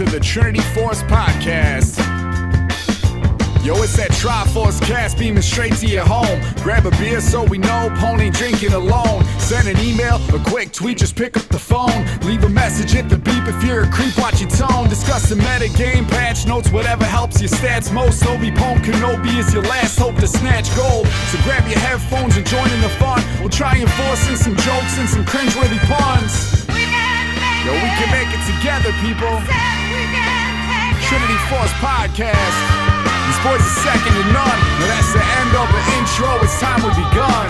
to the Trinity Force Podcast. Yo, it's that Triforce cast beaming straight to your home. Grab a beer so we know Pone ain't drinking alone. Send an email, a quick tweet, just pick up the phone. Leave a message at the beep if you're a creep, watch your tone. Discuss the meta game, patch notes, whatever helps your stats most. Obi-Pone Kenobi is your last hope to snatch gold. So grab your headphones and join in the fun. We'll try and force in some jokes and some cringeworthy puns. Yo, we can make it together, people. Trinity Force Podcast. These boys are second to none. Now that's the end of the intro. It's time we begun.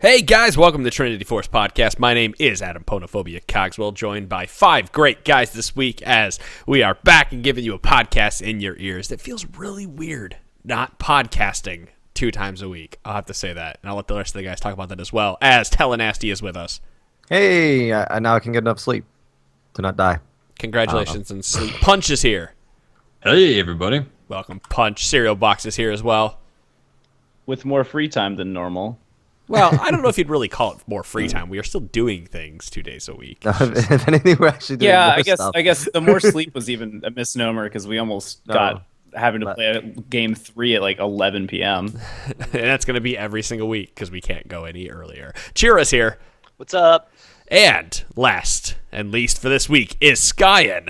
Hey guys, welcome to the Trinity Force Podcast. My name is Adam Ponophobia Cogswell, joined by 5 great guys this week as we are back and giving you a podcast in your ears. It feels really weird not podcasting 2 times a week. I'll have to say that, and I'll let the rest of the guys talk about that as well, as Telenasty is with us. Hey, now I can get enough sleep to not die. Congratulations and sleep. Punch is here. Hey, everybody. Welcome, Punch. Cereal Box is here as well. With more free time than normal. Well, I don't know if you'd really call it more free time. We are still doing things 2 days a week. If anything, we're actually doing more stuff. I guess the more sleep was even a misnomer because we almost got having to play game 3 at like 11 p.m. And that's going to be every single week because we can't go any earlier. Chira's here. What's up? And last and least for this week is Skyen.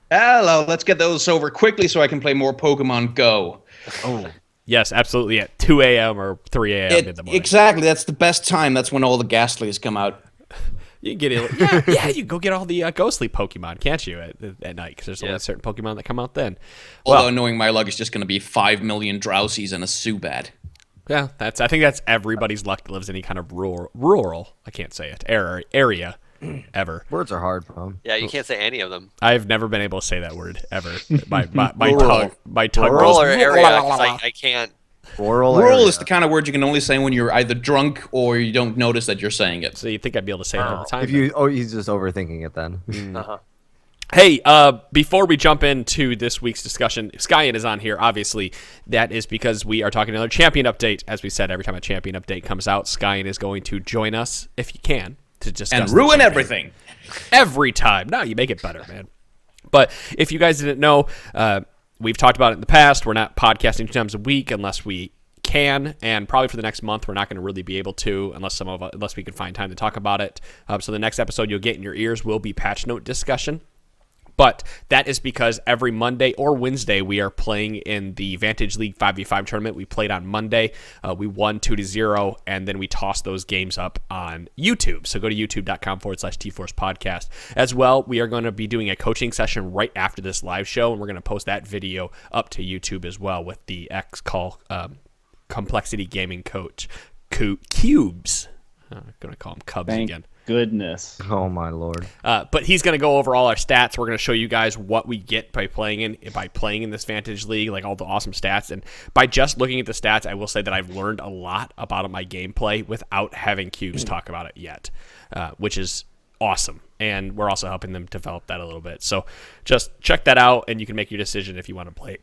Hello, let's get those over quickly so I can play more Pokemon Go. Oh, yes, absolutely. At 2 a.m. or 3 a.m. in the morning. Exactly, that's the best time. That's when all the Ghastlies come out. You can get it. Yeah, you can go get all the ghostly Pokemon, can't you, at night? Because there's only certain Pokemon that come out then. Although knowing my luck is just going to be 5 million Drowsies and a Zubat. Yeah, I think that's everybody's luck that lives in any kind of rural, I can't say it, area ever. Words are hard, bro. Yeah, you can't say any of them. I've never been able to say that word ever. My tongue Rural goes, or area, 'cause I can't. Rural is the kind of word you can only say when you're either drunk or you don't notice that you're saying it. So you think I'd be able to say it all the time? He's just overthinking it then. Uh-huh. Hey, before we jump into this week's discussion, Skyen is on here, obviously. That is because we are talking another champion update. As we said, every time a champion update comes out, Skyen is going to join us, if you can, to discuss and ruin everything. Every time. No, you make it better, man. But if you guys didn't know, we've talked about it in the past. We're not podcasting 2 times a week unless we can, and probably for the next month we're not going to really be able to unless we can find time to talk about it. So the next episode you'll get in your ears will be patch note discussion. But that is because every Monday or Wednesday we are playing in the Vantage League 5v5 tournament. We played on Monday. We won 2-0, and then we tossed those games up on YouTube. So go to youtube.com/TForce Podcast. As well, we are going to be doing a coaching session right after this live show, and we're going to post that video up to YouTube as well with the X-Call Complexity Gaming Coach, Cubes. I'm going to call him Cubs again. Goodness. Oh my lord. But he's going to go over all our stats. We're going to show you guys what we get by playing in this Vantage League, like all the awesome stats. And by just looking at the stats, I will say that I've learned a lot about my gameplay without having Cubes talk about it yet, which is awesome. And we're also helping them develop that a little bit. So just check that out, and you can make your decision if you want to play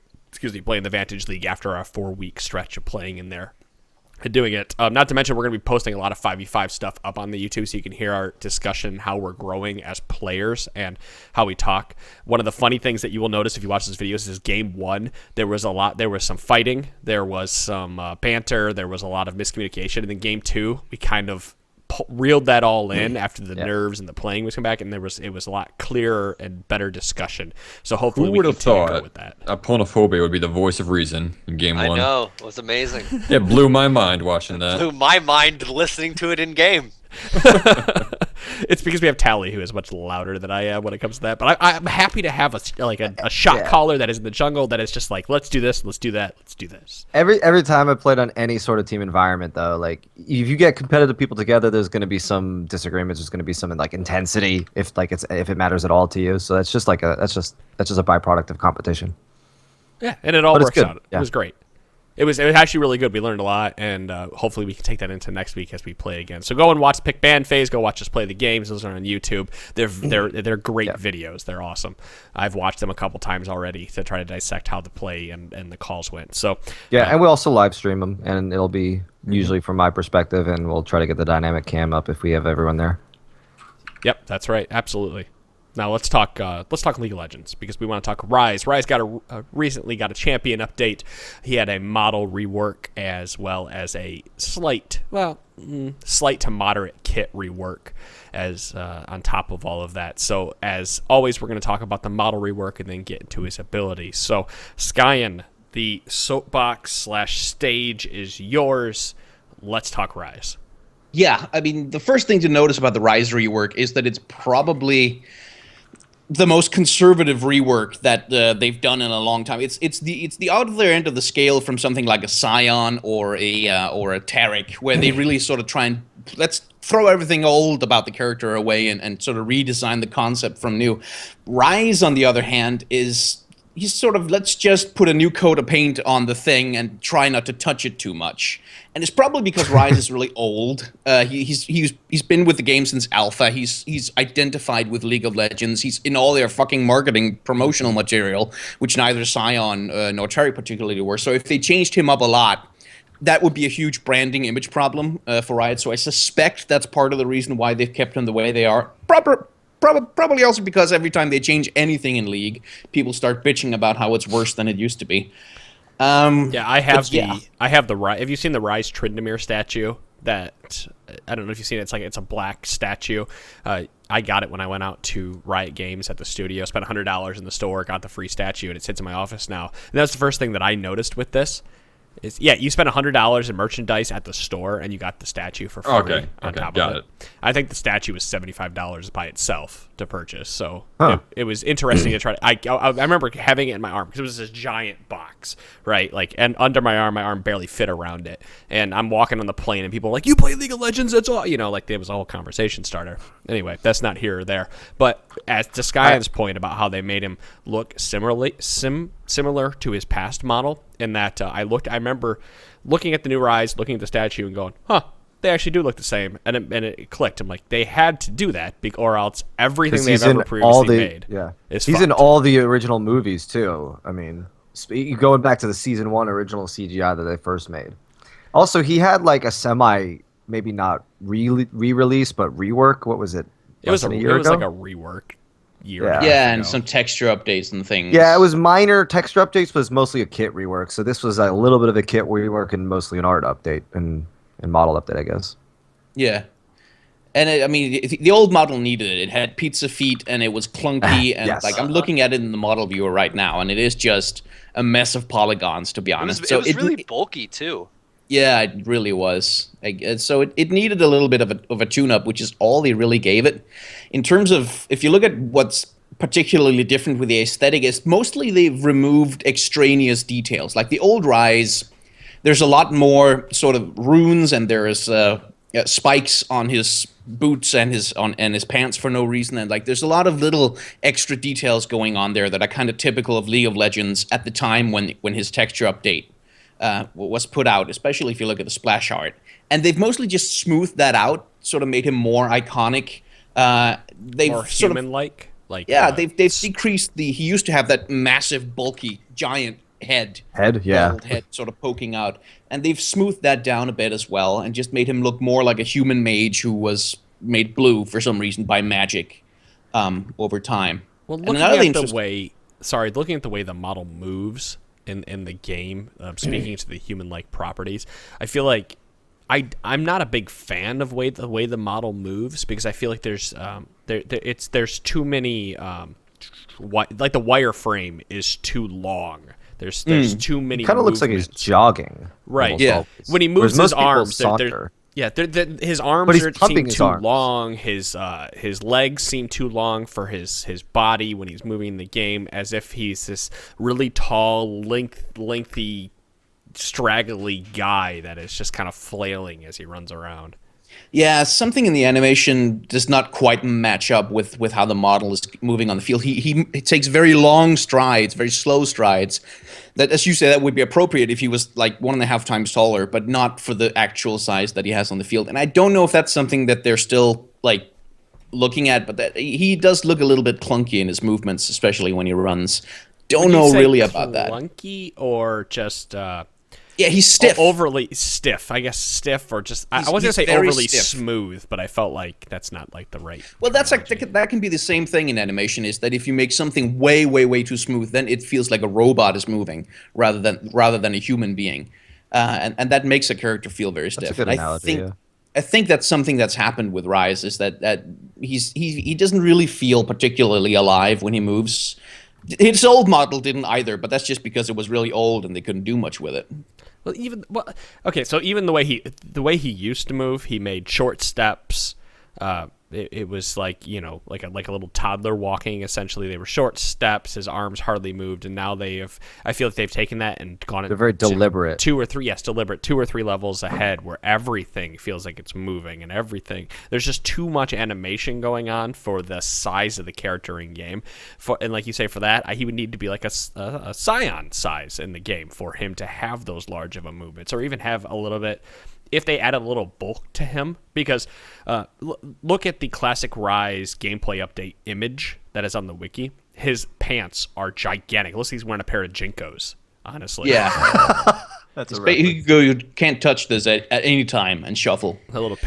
in the Vantage League after our 4-week stretch of playing in there. Doing it. Not to mention, we're going to be posting a lot of 5v5 stuff up on the YouTube so you can hear our discussion, how we're growing as players and how we talk. One of the funny things that you will notice if you watch these videos is game 1, there was some fighting, there was some banter, there was a lot of miscommunication, and then game 2, we kind of reeled that all in after the nerves and the playing was come back, and it was a lot clearer and better discussion. So hopefully we can go with that. Aponophobia would be the voice of reason in game 1. I know, it was amazing. It blew my mind watching that. Blew my mind listening to it in game. It's because we have Tally, who is much louder than I am when it comes to that. But I'm happy to have a shot caller that is in the jungle that is just like, let's do this, let's do that, let's do this. Every time I played on any sort of team environment, though, like if you get competitive people together, there's going to be some disagreements. There's going to be some like intensity if it matters at all to you. So that's just a byproduct of competition. Yeah, and it all works out. Yeah. It was great. It was actually really good. We learned a lot, and hopefully we can take that into next week as we play again. So go and watch Pick Band Phase. Go watch us play the games. Those are on YouTube. They're great videos. They're awesome. I've watched them a couple times already to try to dissect how the play and the calls went. So and we also live stream them, and it'll be usually from my perspective, and we'll try to get the dynamic cam up if we have everyone there. Yep, that's right. Absolutely. Now let's talk League of Legends, because we want to talk Ryze. Ryze recently got a champion update. He had a model rework as well as a slight to moderate kit rework as on top of all of that. So as always, we're going to talk about the model rework and then get into his abilities. So Skyen, the soapbox/stage is yours. Let's talk Ryze. Yeah, I mean, the first thing to notice about the Ryze rework is that it's probably the most conservative rework that they've done in a long time. It's the other end of the scale from something like a Scion or a Taric, where they really sort of try and let's throw everything old about the character away and sort of redesign the concept from new. Ryze, on the other hand, he's sort of, let's just put a new coat of paint on the thing and try not to touch it too much. And it's probably because Ryze is really old. He's been with the game since alpha. He's identified with League of Legends. He's in all their fucking marketing promotional material, which neither Scion nor Terry particularly were. So if they changed him up a lot, that would be a huge branding image problem for Riot. So I suspect that's part of the reason why they've kept him the way they are. Probably also because every time they change anything in League, people start bitching about how it's worse than it used to be. I have the Ryze. Have you seen the Ryze Trinity statue? That I don't know if you've seen it. It's a black statue. I got it when I went out to Riot Games at the studio. Spent $100 in the store, got the free statue, and it sits in my office now. And that's the first thing that I noticed with this. You spent $100 in merchandise at the store, and you got the statue for free on top of it. I think the statue was $75 by itself to purchase, so it was interesting to try to. I remember having it in my arm because it was this giant box, right? Like, and under my arm barely fit around it. And I'm walking on the plane, and people are like, "You play League of Legends? That's all." Like it was a whole conversation starter. Anyway, that's not here or there. But as to Skyen's point about how they made him look similar to his past model, in that I remember looking at the new Ryze, looking at the statue, and going, "Huh, they actually do look the same," and it clicked. I'm like, they had to do that, or else everything they've ever previously made is he's fucked. in all the original movies too. I mean, going back to the season 1 original CGI that they first made. Also, he had like a maybe not re-release, but rework. What was it? It was like a rework. And some texture updates and things. Yeah, it was minor texture updates, but it's mostly a kit rework. So this was a little bit of a kit rework and mostly an art update and model update, I guess. Yeah. And the old model needed it. It had pizza feet and it was clunky. And Yes. I'm looking at it in the model viewer right now, and it is just a mess of polygons, to be honest. It was really bulky too. Yeah, it really was. So it needed a little bit of a tune-up, which is all they really gave it. In terms of, if you look at what's particularly different with the aesthetic, is mostly they've removed extraneous details. Like the old Ryze, there's a lot more sort of runes, and there's spikes on his boots and his pants for no reason, and like there's a lot of little extra details going on there that are kind of typical of League of Legends at the time when his texture update was put out, especially if you look at the splash art. And they've mostly just smoothed that out, sort of made him more iconic. They've More sort human-like. They've decreased he used to have that massive, bulky, giant head, bald head sort of poking out, and they've smoothed that down a bit as well, and just made him look more like a human mage who was made blue for some reason by magic over time. Well, looking at the way the model moves in the game, speaking to the human-like properties, I feel like I'm not a big fan of the way the model moves, because I feel like there's too many like the wireframe is too long. There's too many. Kind of looks like he's jogging. Right. Almost Yeah. always. When he moves his arms, saunter. his arms But he's seem pumping his too arms. long. His legs seem too long for his body when he's moving in the game, as if he's this really tall, lengthy, straggly guy that is just kind of flailing as he runs around. Yeah, something in the animation does not quite match up with how the model is moving on the field. He takes very long strides, very slow strides. That, as you say, that would be appropriate if he was like 1.5 times taller, but not for the actual size that he has on the field. And I don't know if that's something that they're still like looking at, but that he does look a little bit clunky in his movements, especially when he runs. Don't Would you know say really about that. Clunky or just Yeah, he's stiff. overly stiff. I guess stiff or just I wasn't gonna he's say very overly stiff. smooth, but I felt like that's not like the right. Well, that's like terminology. that can be the same thing in animation. Is that if you make something way, way, way too smooth, then it feels like a robot is moving rather than a human being, and that makes a character feel very stiff. That's a good And analogy. I think that's something that's happened with Ryze is that he doesn't really feel particularly alive when he moves. His old model didn't either, but that's just because it was really old and they couldn't do much with it. Okay, so even the way he used to move, he made short steps. It was like like a little toddler walking. Essentially, they were short steps. His arms hardly moved, and now I feel like they've taken that and gone. They're very deliberate. Deliberate. 2 or 3 levels ahead, where everything feels like it's moving and everything. There's just too much animation going on for the size of the character in game. And like you say, for that, he would need to be like a Scion size in the game for him to have those large of a movements, or even have a little bit. If they add a little bulk to him, because look at the classic Ryze gameplay update image that is on the wiki. His pants are gigantic. Looks like he's wearing a pair of Jinkos, honestly. Yeah, That's you can't touch this at any time and shuffle. little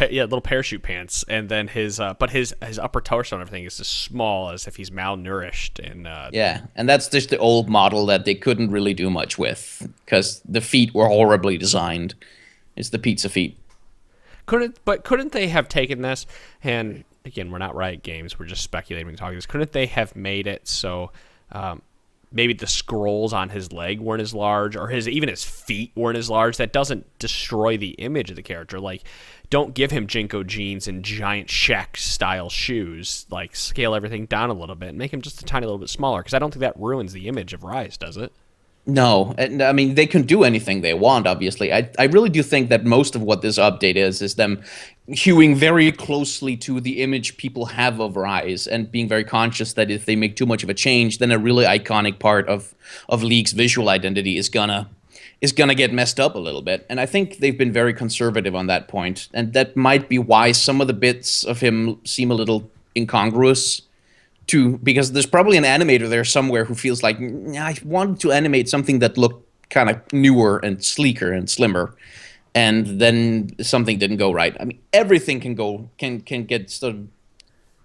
parachute pants, and then his upper torso and everything is as small as if he's malnourished. And Yeah, and that's just the old model that they couldn't really do much with because the feet were horribly designed. It's the pizza feet. Couldn't they have taken this, and again, we're not Riot Games, we're just speculating and talking this. Couldn't they have made it so maybe the scrolls on his leg weren't as large, or even his feet weren't as large? That doesn't destroy the image of the character. Like, don't give him Jinko jeans and giant Shaq style shoes. Like, scale everything down a little bit and make him just a tiny little bit smaller, because I don't think that ruins the image of Ryze, does it? No, and I mean they can do anything they want. Obviously, I really do think that most of what this update is them hewing very closely to the image people have of Ryze and being very conscious that if they make too much of a change, then a really iconic part of League's visual identity is gonna get messed up a little bit. And I think they've been very conservative on that point, and that might be why some of the bits of him seem a little incongruous. Because there's probably an animator there somewhere who feels like I wanted to animate something that looked kind of newer and sleeker and slimmer, and then something didn't go right. I mean, everything can get sort of,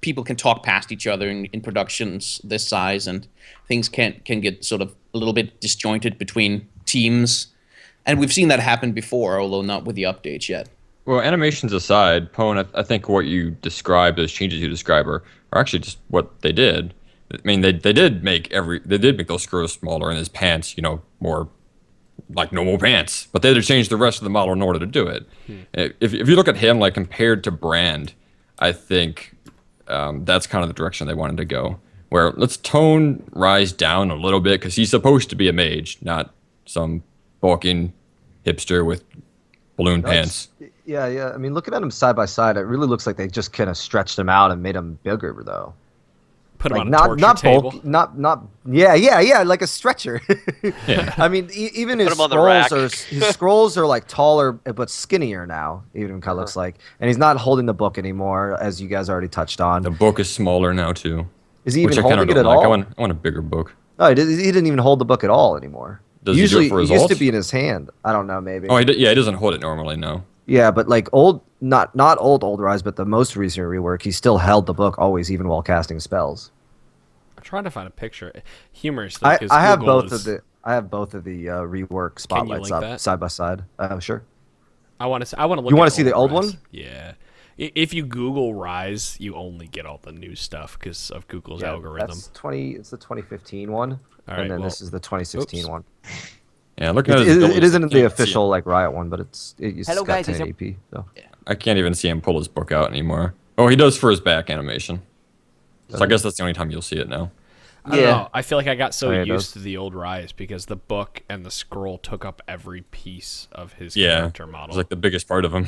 people can talk past each other in productions this size, and things can get sort of a little bit disjointed between teams, and we've seen that happen before, although not with the updates yet. Well, animations aside, Pone, I think what you described, those changes you describe are actually just what they did. I mean, they did make those screws smaller and his pants, more like normal pants. But they had to change the rest of the model in order to do it. If you look at him, like compared to Brand, I think that's kind of the direction they wanted to go. Where let's tone Ryze down a little bit because he's supposed to be a mage, not some bulking hipster with balloon pants. Yeah. I mean, looking at him side by side, it really looks like they just kind of stretched him out and made him bigger, though. Put him Like on a torture table. Yeah, like a stretcher. Yeah. I mean, even his him on the rack. scrolls are like taller but skinnier now. Even kind of looks like, and he's not holding the book anymore, as you guys already touched on. The book is smaller now too. Is he which even I kinda holding it don't at like. all? I want a bigger book. No, he didn't even hold the book at all anymore. Does he do it Usually, for his it used to alt? be in his hand. I don't know, maybe. Oh, he doesn't hold it normally, no. Yeah, but like not old Ryze, but the most recent rework, he still held the book always, even while casting spells. I'm trying to find a picture. Humorously, I 'cause have Google both is- of the rework spotlights link up that? side by side. Sure. I want to look. You want wanna to see the old one? Yeah. If you Google Ryze, you only get all the new stuff because of Google's algorithm. That's it's the 2015 one, All right, and then well, this is the 2016 oops. one. Yeah, looking at his It abilities, isn't I the can't see official him. like Riot one, but it's Hello, got guys, is 1080p. So. I can't even see him pull his book out anymore. Oh, he does for his back animation. So I guess that's the only time you'll see it now. I don't know. I feel like I got so Oh, yeah, it used does. to the old Ryze because the book and the scroll took up every piece of his Yeah, character it's model. like the biggest part of him.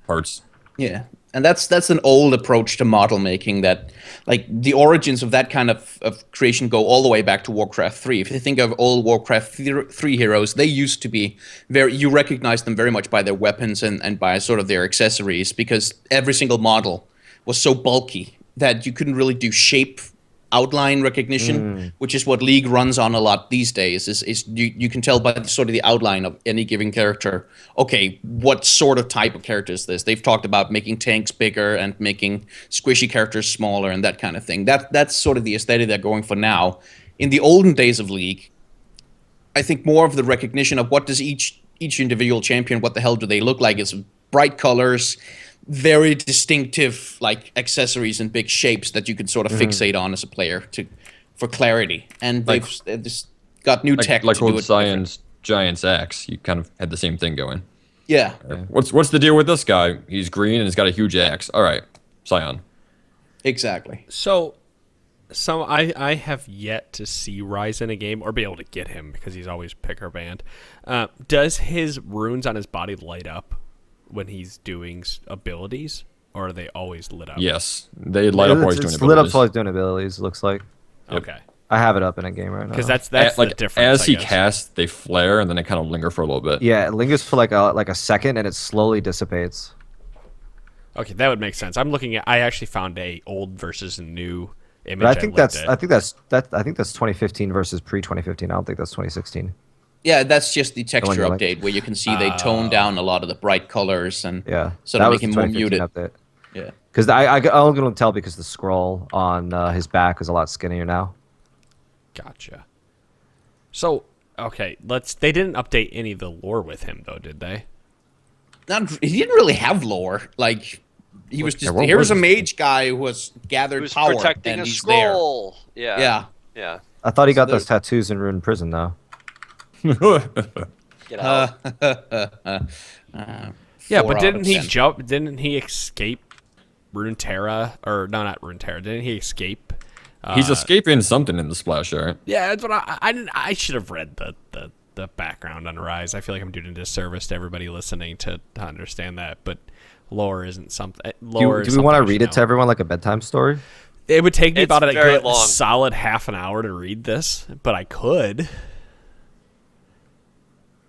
Parts. Yeah, and that's an old approach to model making. That like the origins of that kind of creation go all the way back to Warcraft 3. If you think of old Warcraft 3 heroes, they used to be you recognize them very much by their weapons and by sort of their accessories, because every single model was so bulky that you couldn't really do shape outline recognition, which is what League runs on a lot these days. Is you can tell by sort of the outline of any given character, okay, what sort of type of character is this? They've talked about making tanks bigger and making squishy characters smaller and that kind of thing. That's sort of the aesthetic they're going for now. In the olden days of League, I think more of the recognition of what does each individual champion, what the hell do they look like, is bright colors, very distinctive like accessories and big shapes that you can sort of fixate on as a player for clarity. And they've just got new tech like to do old it Scion's Giant's axe. You kind of had the same thing going. Yeah. What's the deal with this guy? He's green and he's got a huge axe. All right, Scion. Exactly. So I have yet to see Ryze in a game or be able to get him because he's always picker banned. Does his runes on his body light up when he's doing abilities, or are they always lit up? Yes, they light up while he's doing It's lit up abilities. while he's doing abilities, it looks like. Okay. I have it up in a game right now. Because that's like, the difference. as he I guess. casts, they flare and then they kind of linger for a little bit. Yeah, it lingers for like a second and it slowly dissipates. Okay, that would make sense. I'm looking at. I actually found a old versus a new image. But I think looked that's at. I think that's 2015 versus pre-2015. I don't think that's 2016. Yeah, that's just the texture you like. update where you can see they tone down a lot of the bright colors and Yeah, sort that of was make him the more 2015 muted. update. Yeah. Because I'm going to tell because the scroll on his back is a lot skinnier now. Gotcha. So okay, they didn't update any of the lore with him though, did they? He didn't really have lore. Like he was just what here's was a his- mage guy who has gathered Who's power protecting and a he's there. scroll? Yeah. Yeah. Yeah. I thought he got there- those tattoos in Ruined Prison though. Get out. Yeah, 4 but out didn't of he 10. jump? Didn't he escape Runeterra? Or no, not Runeterra. Didn't he escape? He's escaping something in the splash art. Yeah, that's what I didn't. I should have read the background on Ryze. I feel like I'm doing a disservice to everybody listening to understand that. But lore isn't something. Lore Do we want to read it to everyone like a bedtime story? It would take me It's about a very good, long. solid half an hour to read this, but I could.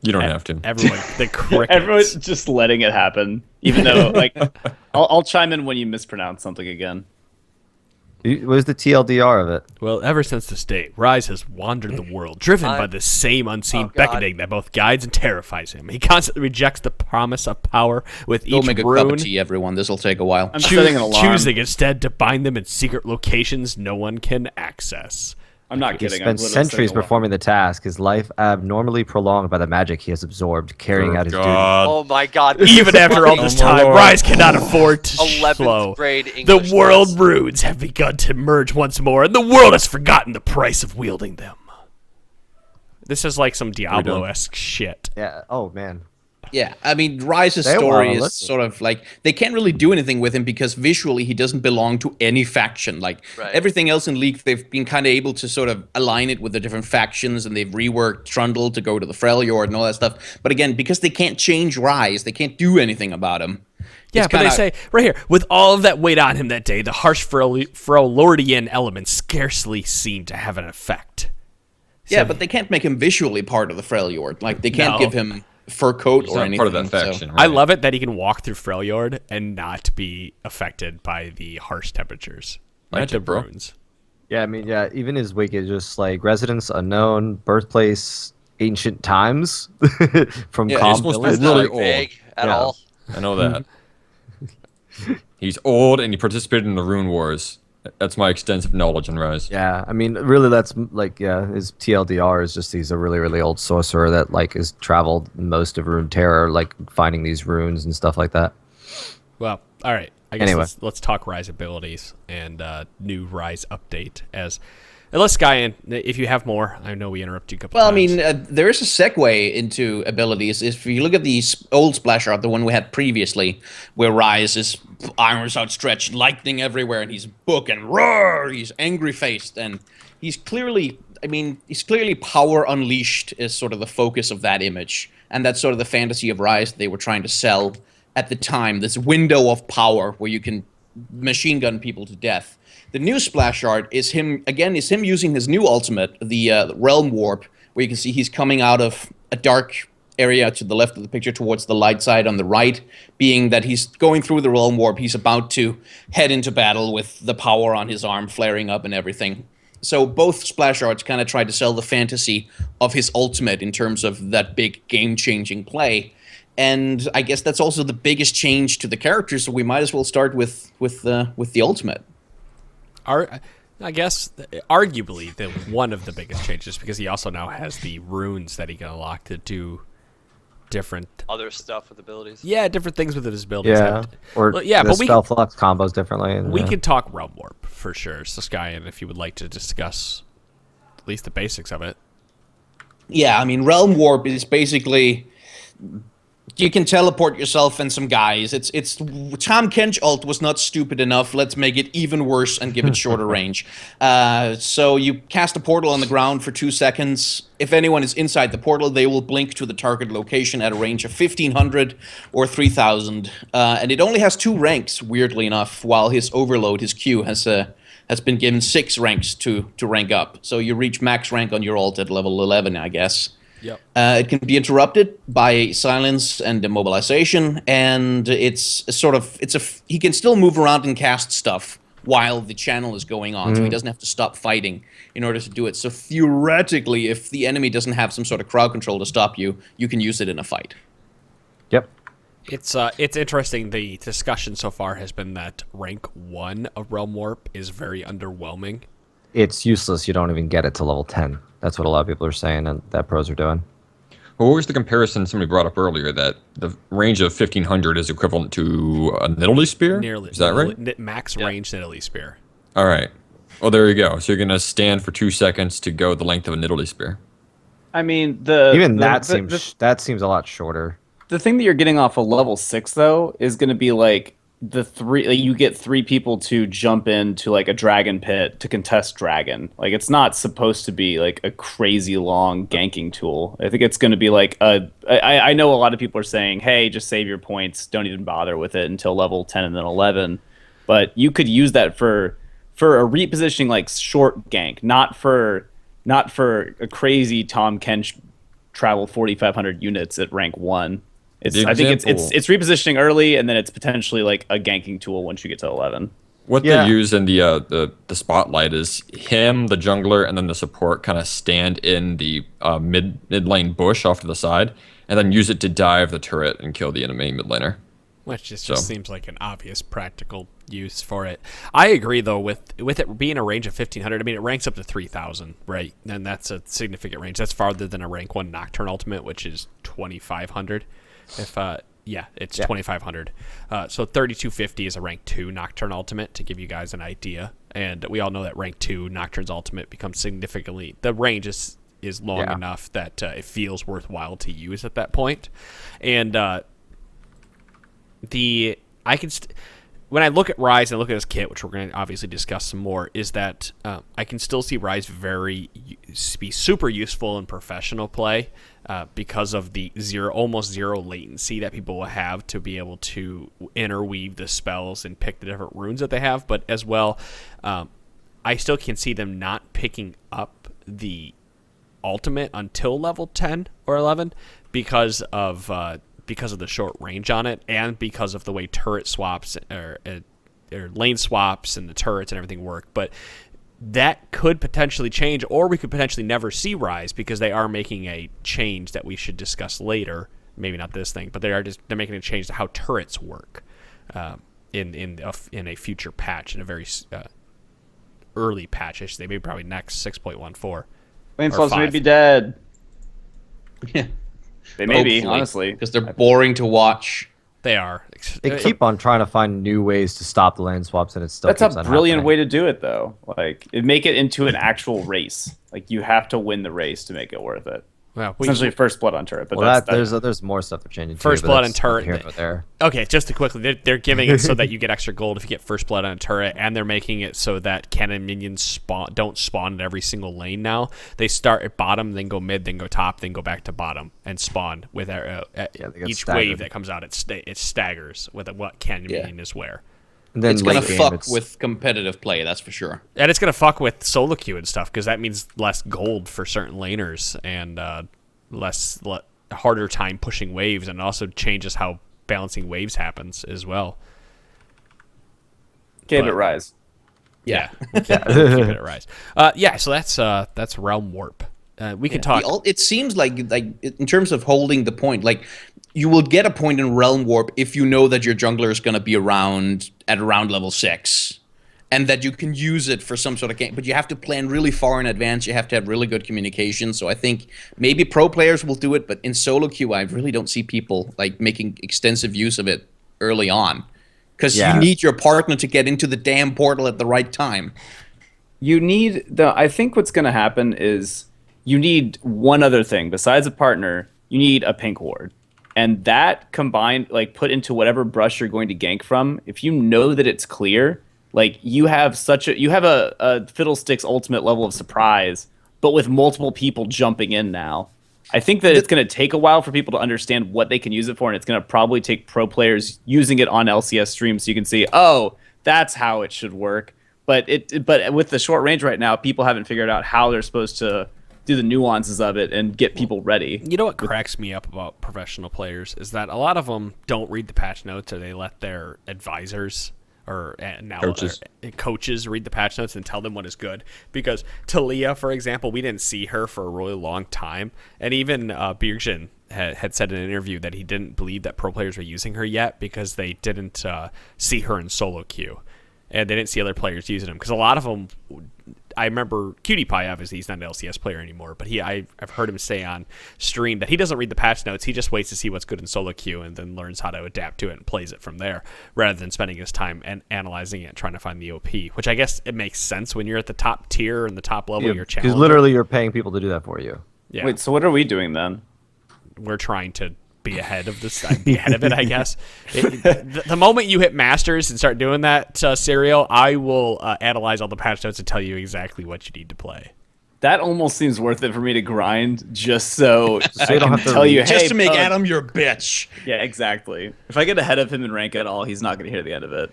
You don't have to. Everyone, the crickets. Everyone's just letting it happen, even though like I'll chime in when you mispronounce something again. What is the TLDR of it? Well, ever since this day, Ryze has wandered the world, driven by the same unseen Oh, God. beckoning that both guides and terrifies him. He constantly rejects the promise of power with Go each make a cup rune, of tea, everyone. This will take a while. I'm setting an alarm. choosing instead to bind them in secret locations no one can access. I'm not He kidding. spent I'm literally setting centuries an alarm. performing the task, his life abnormally prolonged by the magic he has absorbed, carrying out his duty. Oh my God. Even after all this time, Ryze cannot afford to 11th slow. grade The English world class. runes have begun to merge once more, and the world has forgotten the price of wielding them. This is like some Diablo-esque shit. Yeah. Oh man. Yeah, I mean, Ryze's They story wanna is listen. sort of like they can't really do anything with him because visually he doesn't belong to any faction. Like Right. everything else in League, they've been kind of able to sort of align it with the different factions, and they've reworked Trundle to go to the Freljord and all that stuff. But again, because they can't change Ryze, they can't do anything about him. Yeah, It's but they kinda- say, right here, with all of that weight on him that day, the harsh Freljordian elements scarcely seem to have an effect. Yeah, but they can't make him visually part of the Freljord. Like they can't No. give him fur coat He's or not anything. part of that so- faction. I right? love it that he can walk through Freljord and not be affected by the harsh temperatures, like Magic, the bro. runes. Yeah, I mean, yeah. Even his wiki is just like residence unknown, birthplace ancient times, from Yeah, calm he's supposed to be It's village. not really old. vague at Yeah. all. I know that. He's old and he participated in the Rune Wars. That's my extensive knowledge on Ryze. Yeah, I mean, really, that's like, yeah, his TLDR is just he's a really, really old sorcerer that like has traveled most of Runeterra, like finding these runes and stuff like that. Well, all right. I guess Anyway. let's talk Ryze abilities and new Ryze update. Unless Skyen, if you have more, I know we interrupted you a couple Well, I times. mean, there is a segue into abilities. If you look at the old splash art, the one we had previously, where Ryze is arms outstretched, lightning everywhere, and he's book and roar, he's angry faced, and he's clearly power unleashed is sort of the focus of that image, and that's sort of the fantasy of Ryze they were trying to sell at the time, this window of power where you can machine gun people to death. The new splash art is him using his new ultimate, the Realm Warp, where you can see he's coming out of a dark area to the left of the picture towards the light side on the right, being that he's going through the Realm Warp. He's about to head into battle with the power on his arm flaring up and everything. So both splash arts kind of try to sell the fantasy of his ultimate in terms of that big game-changing play. And I guess that's also the biggest change to the characters, so we might as well start with the ultimate. I guess arguably one of the biggest changes, because he also now has the runes that he can unlock to do different Other stuff with abilities. Yeah, different things with his abilities. Yeah, or yeah, the but spell flux combos differently. And, we can talk Realm Warp for sure, so Skyen, if you would like to discuss at least the basics of it. Yeah, I mean, Realm Warp is basically you can teleport yourself and some guys. It's Tom Kench ult was not stupid enough. Let's make it even worse and give it shorter range. So you cast a portal on the ground for 2 seconds. If anyone is inside the portal, they will blink to the target location at a range of 1,500 or 3,000. And it only has 2 ranks, weirdly enough, while his Overload, his Q, has been given 6 ranks to rank up. So you reach max rank on your ult at level 11, I guess. Yep. It can be interrupted by silence and immobilization, and he can still move around and cast stuff while the channel is going on, so he doesn't have to stop fighting in order to do it. So theoretically, if the enemy doesn't have some sort of crowd control to stop you, you can use it in a fight. Yep. It's interesting. The discussion so far has been that rank 1 of Realm Warp is very underwhelming. It's useless. You don't even get it to level 10. That's what a lot of people are saying and that pros are doing. Well, what was the comparison somebody brought up earlier that the range of 1,500 is equivalent to a Nidalee Spear? Nearly. Is that right? Max range Nidalee Spear. All right. Well, there you go. So you're going to stand for 2 seconds to go the length of a Nidalee Spear. I mean, That seems a lot shorter. the thing that you're getting off of level 6 though is going to be like you get 3 people to jump into like a dragon pit to contest dragon. Like it's not supposed to be like a crazy long ganking tool. I think it's going to be like I know a lot of people are saying, hey, just save your points, don't even bother with it until level 10 and then 11. But you could use that for a repositioning like short gank, not for a crazy Tom Kench travel 4,500 units at rank 1. I think it's repositioning early, and then it's potentially like a ganking tool once you get to 11. What they use in the spotlight is him, the jungler, and then the support kind of stand in the mid lane bush off to the side, and then use it to dive the turret and kill the enemy mid laner. Which just seems like an obvious practical use for it. I agree though with it being a range of 1,500. I mean, it ranks up to 3,000, right? And that's a significant range. That's farther than a rank 1 Nocturne ultimate, which is 2,500. It's 2,500. So 3,250 is a rank 2 Nocturne ultimate, to give you guys an idea. And we all know that rank 2 Nocturne's ultimate becomes significantly, the range is long enough that it feels worthwhile to use at that point. And when I look at Ryze and I look at his kit, which we're going to obviously discuss some more, is that I can still see Ryze be super useful in professional play because of the almost zero latency that people will have to be able to interweave the spells and pick the different runes that they have. But as well, I still can see them not picking up the ultimate until level 10 or 11 because of the short range on it, and because of the way turret swaps or lane swaps and the turrets and everything work. But that could potentially change, or we could potentially never see Ryze because they are making a change that we should discuss later. Maybe not this thing, but they're making a change to how turrets work in a future patch, in a very early patch. They may probably next 6.14. Lane swaps may be dead. Yeah. They may be, honestly. Because they're boring to watch. They are. They keep on trying to find new ways to stop the lane swaps, and it still That's keeps a on brilliant happening. way to do it, though. Like, make it into an actual race. Like, you have to win the race to make it worth it. Well, Essentially, first blood on turret. But Well, that's there's more stuff they're changing. First too, blood but and that's turret. here or there. Okay, just to quickly, they're giving it so that you get extra gold if you get first blood on a turret, and they're making it so that cannon minions don't spawn at every single lane now. They start at bottom, then go mid, then go top, then go back to bottom and spawn with they get each staggered. wave that comes out. It staggers with what cannon minion is where. And then It's gonna late game, fuck it's- with competitive play, that's for sure. And it's going to fuck with solo queue and stuff because that means less gold for certain laners and harder time pushing waves, and it also changes how balancing waves happens as well. Keep but- it Ryze. Yeah, keep it at Ryze. So that's Realm Warp. We can talk. It seems like in terms of holding the point, like you will get a point in Realm Warp if you know that your jungler is going to be around level 6, and that you can use it for some sort of game. But you have to plan really far in advance. You have to have really good communication. So I think maybe pro players will do it, but in solo queue, I really don't see people like making extensive use of it early on, because you need your partner to get into the damn portal at the right time. I think what's going to happen is you need one other thing besides a partner. You need a pink ward, and that combined, like put into whatever brush you're going to gank from. If you know that it's clear, like you have a Fiddlesticks ultimate level of surprise, but with multiple people jumping in now. I think that it's going to take a while for people to understand what they can use it for, and it's going to probably take pro players using it on LCS streams so you can see, oh, that's how it should work. But with the short range right now, people haven't figured out how they're supposed to do the nuances of it and get people ready. You know what cracks me up about professional players is that a lot of them don't read the patch notes, or they let their advisors or now coaches read the patch notes and tell them what is good. Because Talia, for example, we didn't see her for a really long time, and even Bjergsen had said in an interview that he didn't believe that pro players were using her yet because they didn't see her in solo queue, and they didn't see other players using them. Because a lot of them, I remember Cutie Pie, obviously he's not an LCS player anymore, but I've heard him say on stream that he doesn't read the patch notes. He just waits to see what's good in solo queue and then learns how to adapt to it and plays it from there, rather than spending his time and analyzing it and trying to find the OP, which I guess it makes sense when you're at the top tier and the top level of your challenge. Because literally you're paying people to do that for you. Yeah. Wait, so what are we doing then? We're trying to be ahead of this, be ahead of it, I guess. The moment you hit Masters and start doing that, Serial, I will analyze all the patch notes and tell you exactly what you need to play. That almost seems worth it for me to grind just so I you don't can have to tell you, hey, Just to make Adam your bitch. Yeah, exactly. If I get ahead of him in rank at all, he's not going to hear the end of it.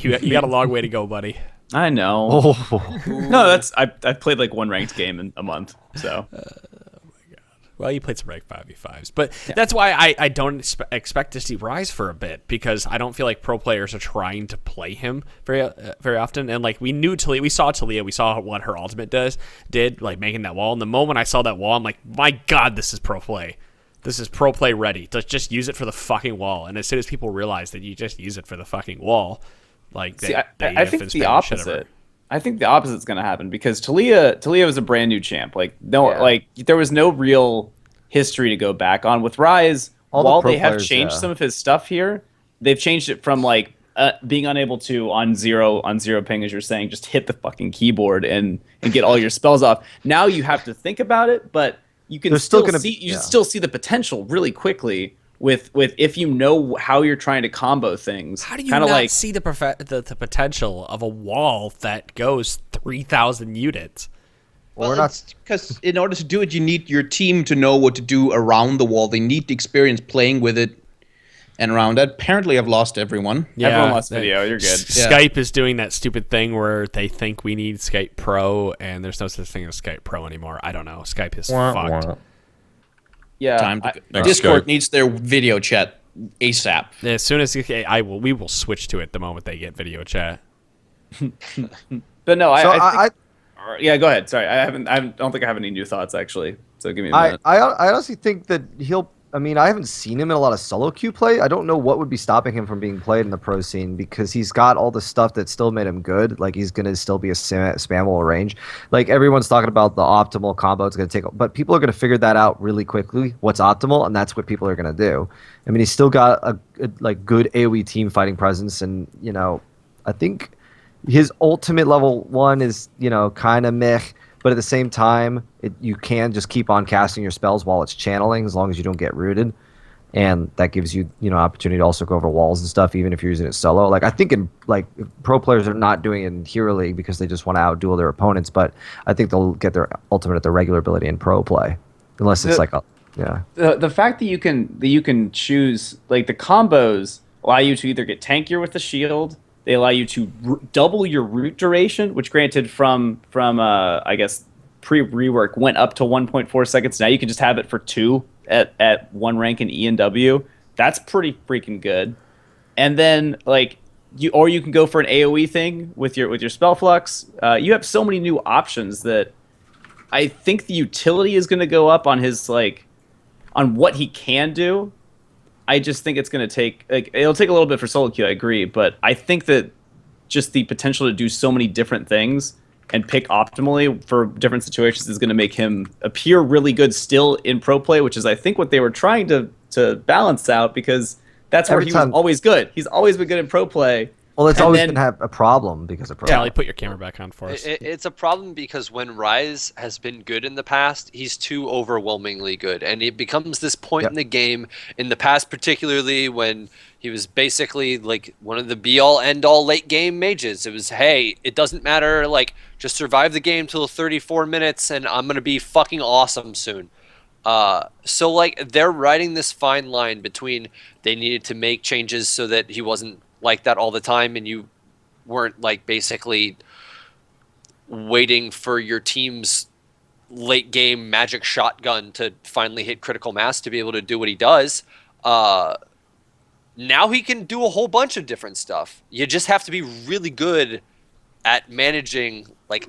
You got a long way to go, buddy. I know. Oh, No, I've played like one ranked game in a month, so. Well, you played some rank 5v5s, but that's why I don't expect to see Ryze for a bit, because I don't feel like pro players are trying to play him very often. And like we saw Talia, we saw what her ultimate did, like making that wall. And the moment I saw that wall, I'm like, my God, this is pro play. This is pro play ready. Just use it for the fucking wall. And as soon as people realize that you just use it for the fucking wall, like I think the opposite. I think the opposite is going to happen, because Talia was a brand new champ. Like there was no real history to go back on with Ryze. While they have changed some of his stuff here, they've changed it from like being unable to on zero ping, as you're saying, just hit the fucking keyboard and get all your spells off. Now you have to think about it, but you can still see the potential really quickly. With if you know how you're trying to combo things, how do you not see the potential of a wall that goes 3,000 units? Well, because in order to do it, you need your team to know what to do around the wall. They need the experience playing with it and around that. Apparently, I've lost everyone. Yeah, everyone lost video. You're good. Skype is doing that stupid thing where they think we need Skype Pro, and there's no such thing as Skype Pro anymore. I don't know. Skype is fucked. Yeah, Discord needs their video chat ASAP. As soon as we will switch to it the moment they get video chat. But no, so go ahead. Sorry, I don't think I have any new thoughts actually. So give me a minute. I honestly think that I haven't seen him in a lot of solo queue play. I don't know what would be stopping him from being played in the pro scene, because he's got all the stuff that still made him good. Like, he's going to still be a spammable range. Like, everyone's talking about the optimal combo it's going to take, but people are going to figure that out really quickly, what's optimal, and that's what people are going to do. I mean, he's still got a good AoE team fighting presence, and, I think his ultimate level 1 is, kind of meh, but at the same time, you can just keep on casting your spells while it's channeling, as long as you don't get rooted. And that gives you, opportunity to also go over walls and stuff, even if you're using it solo. Like, I think pro players are not doing it in Hero League because they just want to outduel their opponents, but I think they'll get their ultimate at the regular ability in pro play, unless it's The fact that you can choose, like, the combos allow you to either get tankier with the shield. They allow you to double your root duration, which granted from I guess pre-rework went up to 1.4 seconds. Now you can just have it for 2 at 1 rank in E and W. That's pretty freaking good. And then you can go for an AoE thing with your spell flux. You have so many new options that I think the utility is going to go up on his on what he can do. I just think it's going to take it'll take a little bit for solo queue. I agree, but I think that just the potential to do so many different things and pick optimally for different situations is going to make him appear really good still in pro play, which is I think what they were trying to balance out, because that's where he was always good. He's always been good in pro play. Well, it's always been have a problem because of pro. Tally, put your camera back on for us. It's a problem because when Ryze has been good in the past, he's too overwhelmingly good. And it becomes this point in the game, in the past particularly, when he was basically like one of the be-all, end-all late game mages. It was, hey, it doesn't matter, just survive the game till 34 minutes and I'm going to be fucking awesome soon. So they're riding this fine line between they needed to make changes so that he wasn't like that all the time and you weren't basically waiting for your team's late game magic shotgun to finally hit critical mass to be able to do what he does. Now he can do a whole bunch of different stuff. You just have to be really good at managing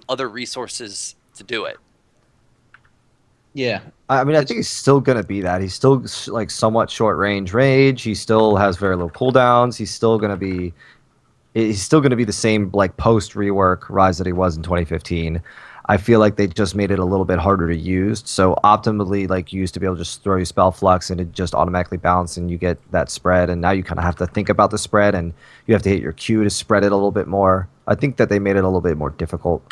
other resources to do it. Yeah. I mean, I think he's still going to be that. He's still somewhat short range rage. He still has very low cooldowns. He's still going to be the same post rework Ryze that he was in 2015. I feel like they just made it a little bit harder to use. So optimally, you used to be able to just throw your spell flux and it just automatically bounce and you get that spread. And now you kind of have to think about the spread and you have to hit your Q to spread it a little bit more. I think that they made it a little bit more difficult.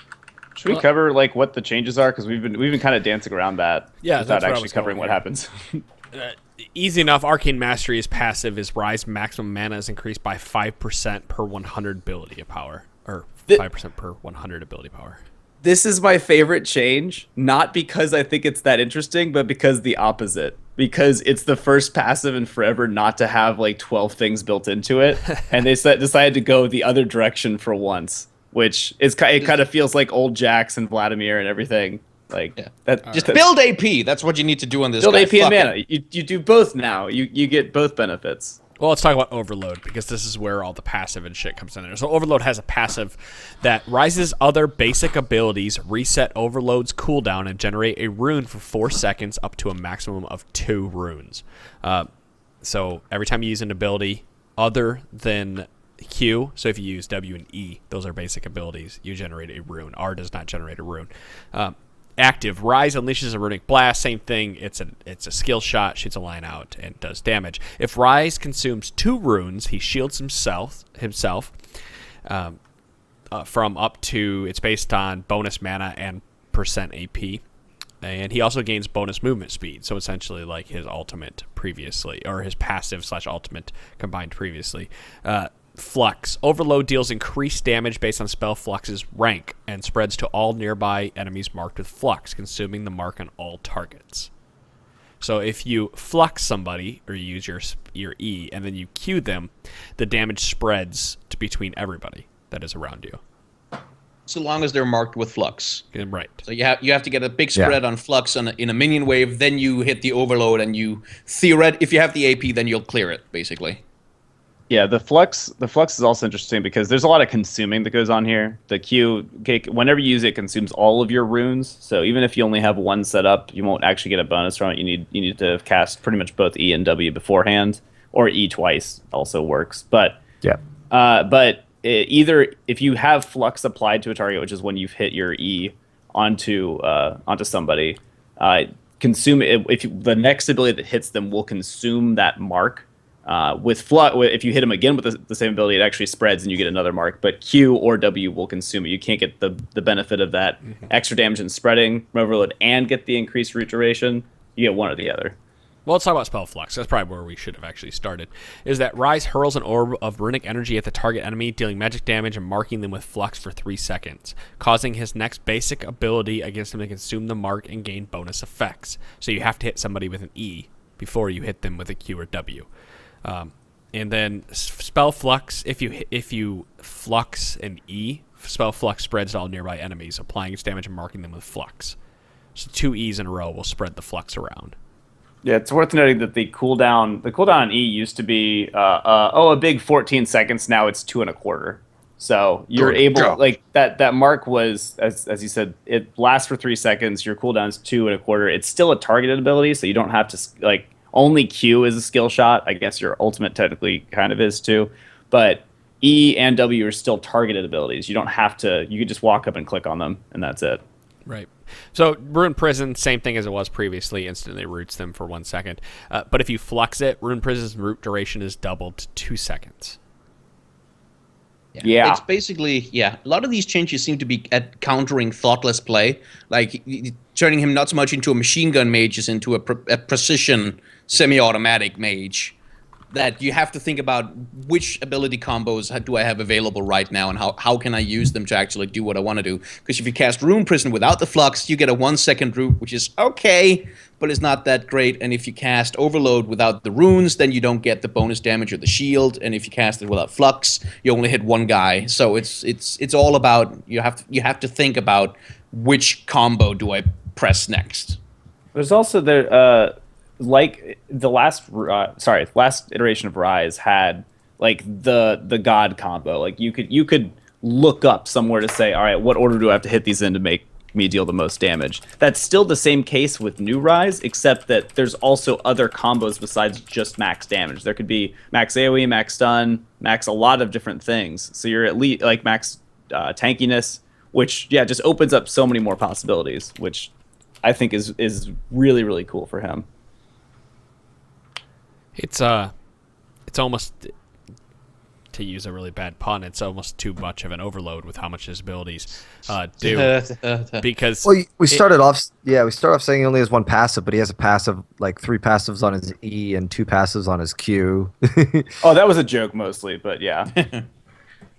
Should we cover what the changes are? Because we've been kind of dancing around that without actually covering what happens. Easy enough. Arcane Mastery is passive. His Ryze maximum mana is increased by 5% per 100 ability power, or 5% per 100 ability power. This is my favorite change, not because I think it's that interesting, but because the opposite. Because it's the first passive in forever not to have 12 things built into it, and they decided to go the other direction for once. Which it kind of feels like old Jax and Vladimir and everything. Just build AP. That's what you need to do on this. Build AP and mana. You do both now. You get both benefits. Well, let's talk about Overload, because this is where all the passive and shit comes in there. So Overload has a passive that Ryze's other basic abilities reset Overload's cooldown and generate a rune for 4 seconds up to a maximum of 2 runes. So every time you use an ability other than Q, so if you use W and E, those are basic abilities, you generate a rune. R does not generate a rune. Active, Ryze unleashes a runic blast, same thing, it's a skill shot, shoots a line out, and does damage. If Ryze consumes 2 runes, he shields himself from up to, it's based on bonus mana and percent AP. And he also gains bonus movement speed, so essentially his ultimate previously, or his passive / ultimate combined previously. Flux. Overload deals increased damage based on spell flux's rank and spreads to all nearby enemies marked with flux, consuming the mark on all targets. So if you flux somebody, or you use your E, and then you Q them, the damage spreads to between everybody that is around you. So long as they're marked with flux. Right. So you have to get a big spread on flux in a minion wave, then you hit the overload, and you if you have the AP, then you'll clear it, basically. Yeah, the flux is also interesting because there's a lot of consuming that goes on here. The Q, whenever you use it, consumes all of your runes. So even if you only have one set up, you won't actually get a bonus from it. You need to cast pretty much both E and W beforehand, or E twice also works. But either if you have flux applied to a target, which is when you've hit your E onto somebody, consume it. The next ability that hits them will consume that mark With Flux, if you hit him again with the same ability, it actually spreads and you get another mark. But Q or W will consume it. You can't get the benefit of that extra damage and spreading from Overload and get the increased root duration. You get one or the other. Well, let's talk about Spell Flux. That's probably where we should have actually started. Is that Ryze hurls an orb of runic energy at the target enemy, dealing magic damage and marking them with Flux for 3 seconds, causing his next basic ability against him to consume the mark and gain bonus effects. So you have to hit somebody with an E before you hit them with a Q or W. And then Spell Flux, if you Flux an E, Spell Flux spreads to all nearby enemies, applying its damage and marking them with Flux. So 2 E's in a row will spread the Flux around. Yeah, it's worth noting that the cooldown on E used to be a big 14 seconds. Now it's 2.25. So you're able that mark was as you said, it lasts for 3 seconds. Your cooldown's 2.25. It's still a targeted ability, so you don't have to only Q is a skill shot. I guess your ultimate technically kind of is too, but E and W are still targeted abilities. You don't have to. You can just walk up and click on them, and that's it. Right. So Rune Prison, same thing as it was previously, instantly roots them for 1 second. But if you Flux it, Rune Prison's root duration is doubled to 2 seconds. Yeah. It's basically, a lot of these changes seem to be at countering thoughtless play, like turning him not so much into a machine gun mage as into a precision semi-automatic mage. That you have to think about which ability combos do I have available right now, and how can I use them to actually do what I want to do. Because if you cast Rune Prison without the Flux, you get a 1 second root, which is okay, but it's not that great. And if you cast Overload without the runes, then you don't get the bonus damage or the shield. And if you cast it without Flux, you only hit one guy. So it's all about you have to think about which combo do I press next. There's also like the last iteration of Ryze had like the God combo. Like you could look up somewhere to say, all right, what order do I have to hit these in to make me deal the most damage? That's still the same case with new Ryze, except that there's also other combos besides just max damage. There could be max AoE, max stun, max a lot of different things. So you're at least like max tankiness, which just opens up so many more possibilities, which I think is really, really cool for him. It's almost, to use a really bad pun, it's almost too much of an overload with how much his abilities do. Because we started off saying he only has one passive, but he has a passive, like 3 passives on his E and 2 passives on his Q. Oh, that was a joke mostly, but yeah,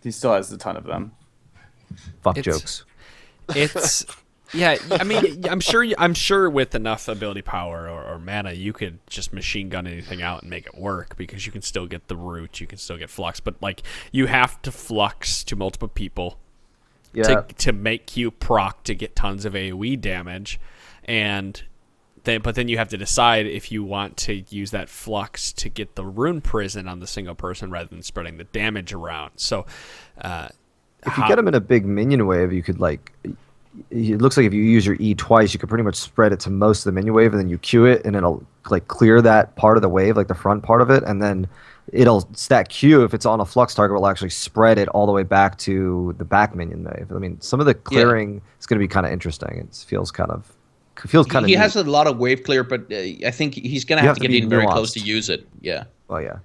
he still has a ton of them. Fuck jokes. It's. Yeah, I mean, I'm sure with enough ability power or mana, you could just machine gun anything out and make it work, because you can still get the root, you can still get Flux, but like you have to Flux to multiple people to make Q proc to get tons of AoE damage, but then you have to decide if you want to use that Flux to get the Rune Prison on the single person rather than spreading the damage around. So if you get him in a big minion wave, you could it looks like if you use your E twice, you could pretty much spread it to most of the minion wave, and then you Q it, and it'll like clear that part of the wave, like the front part of it, and then it'll stack Q. If it's on a Flux target, will actually spread it all the way back to the back minion wave. I mean, some of the clearing is going to be kind of interesting. It feels kind of He has a lot of wave clear, but I think he's going to have to get in very close to use it. Yeah. Oh yeah.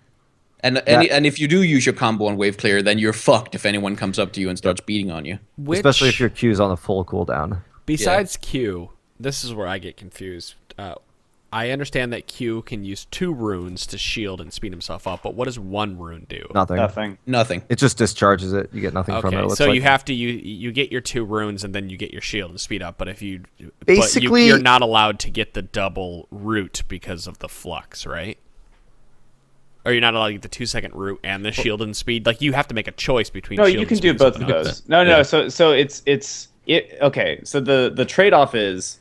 And if you do use your combo on wave clear, then you're fucked if anyone comes up to you and starts beating on you. Especially if your Q's on the full cooldown. Besides Q, this is where I get confused. I understand that Q can use 2 runes to shield and speed himself up, but what does 1 rune do? Nothing. It just discharges it. You get nothing from it. So you have to you get your 2 runes and then you get your shield and speed up. But if you basically you're not allowed to get the double root because of the Flux, right? Or you're not allowed to get the 2 second root and the shield and speed. Like you have to make a choice between. No, shield you can and do speed both of those. No. So it's okay. So the trade off is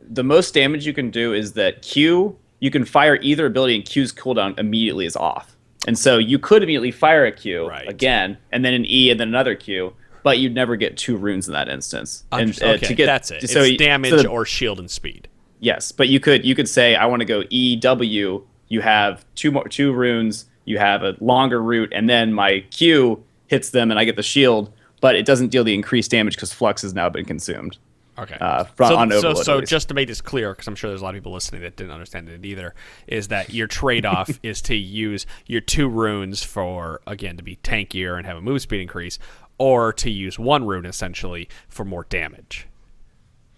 the most damage you can do is that Q. You can fire either ability and Q's cooldown immediately is off, and so you could immediately fire a Q again, and then an E, and then another Q. But you'd never get 2 runes in that instance. And to get that's it. So it's damage or shield and speed. Yes, but you could say I want to go EW. You have 2 runes, you have a longer root, and then my Q hits them and I get the shield, but it doesn't deal the increased damage because Flux has now been consumed. Okay. On Overload. So at least. just to make this clear, because I'm sure there's a lot of people listening that didn't understand it either, is that your trade-off is to use your 2 runes for, again, to be tankier and have a move speed increase, or to use 1 rune, essentially, for more damage.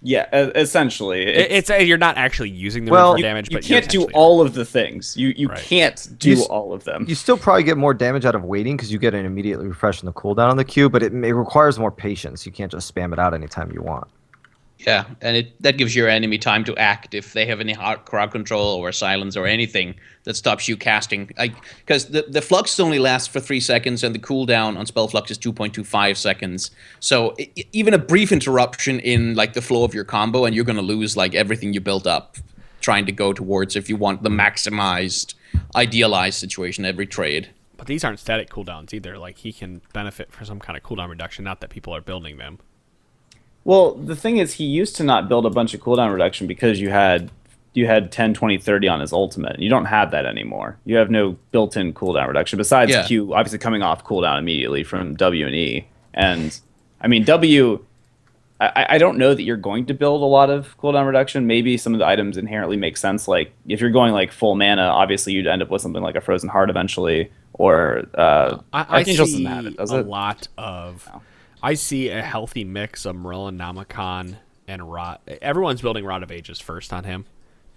Yeah, essentially. It's you're not actually using the Well, rune for damage, You but you're can't do essentially- all of the things. You Right. can't do You s- all of them. You still probably get more damage out of waiting because you get an immediately refresh in the cooldown on the Q, but it requires more patience. You can't just spam it out anytime you want. Yeah, and that gives your enemy time to act if they have any hard crowd control or silence or anything that stops you casting. Because the flux only lasts for 3 seconds, and the cooldown on spell flux is 2.25 seconds. So even a brief interruption in like the flow of your combo, and you're going to lose like everything you built up trying to go towards if you want the maximized, idealized situation every trade. But these aren't static cooldowns either. Like, he can benefit from some kind of cooldown reduction, not that people are building them. Well, the thing is, he used to not build a bunch of cooldown reduction because you had 10, 20, 30 on his ultimate. You don't have that anymore. You have no built-in cooldown reduction besides Yeah. Q, obviously coming off cooldown immediately from W and E. And I mean, W, I don't know that you're going to build a lot of cooldown reduction. Maybe some of the items inherently make sense. Like if you're going like full mana, obviously you'd end up with something like a Frozen Heart eventually, or I Archangel see doesn't have it, does a it? lot of... I see a healthy mix of Morellonomicon and Rod. Everyone's building Rod of Ages first on him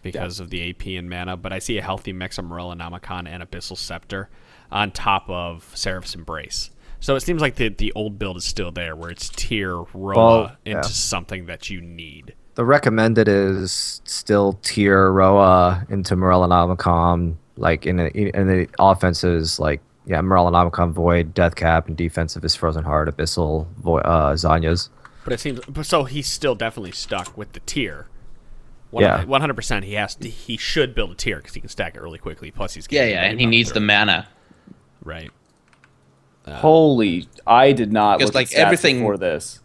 because of the AP and mana, but I see a healthy mix of Morellonomicon and Abyssal Scepter on top of Seraph's Embrace. So it seems like the old build is still there, where it's tier Roa into something that you need. The recommended is still tier Roa into Morellonomicon, like in the offenses, like Morellonomicon, Void, Death Cap, and defensive is Frozen Heart, Abyssal, Void, Zanya's. But it seems so he's still definitely stuck with the tier. Yeah. 100%. He should build a tier because he can stack it really quickly. Plus he's Yeah, getting and he needs the mana. right. holy! I did not Because, look like, at stats everything- before this.